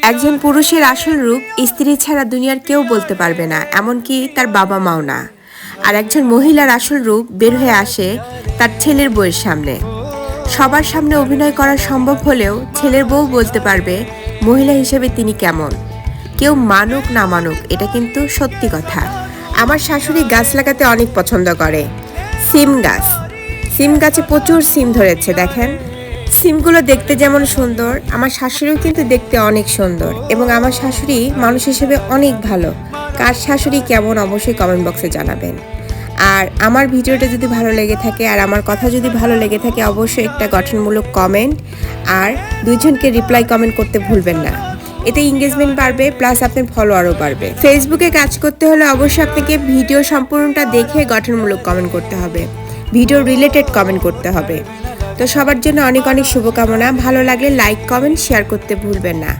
একজন পুরুষের আসল রূপ স্ত্রী ছাড়া দুনিয়ার কেউ বলতে পারবে না, এমনকি তার বাবা মাও না। আর একজন মহিলার আসল রূপ বের হয়ে আসে তার ছেলের বউয়ের সামনে। সবার সামনে অভিনয় করা সম্ভব হলেও ছেলের বউ বলতে পারবে মহিলা হিসেবে তিনি কেমন। কেউ মানুক না মানুক, এটা কিন্তু সত্যি কথা। আমার শাশুড়ি গাছ লাগাতে অনেক পছন্দ করে। সিম গাছ, সিম গাছে প্রচুর সিম ধরেছে দেখেন। সিমগুলো দেখতে যেমন সুন্দর, আমার শাশুড়িও কিন্তু দেখতে অনেক সুন্দর, এবং আমার শাশুড়ি মানুষ হিসেবে অনেক ভালো। কার শাশুড়ি কেমন অবশ্যই কমেন্ট বক্সে জানাবেন। আর আমার ভিডিওটা যদি ভালো লেগে থাকে আর আমার কথা যদি ভালো লেগে থাকে, অবশ্যই একটা গঠনমূলক কমেন্ট আর দুইজনকে রিপ্লাই কমেন্ট করতে ভুলবেন না। এতে এঙ্গেজমেন্ট বাড়বে, প্লাস আপনার ফলোয়ারও বাড়বে। ফেসবুকে কাজ করতে হলে অবশ্যই আপনাকে ভিডিও সম্পূর্ণটা দেখে গঠনমূলক কমেন্ট করতে হবে, ভিডিও রিলেটেড কমেন্ট করতে হবে। তো সবার জন্য অনেক অনেক শুভকামনা। ভালো লাগলে লাইক কমেন্ট শেয়ার করতে ভুলবেন না।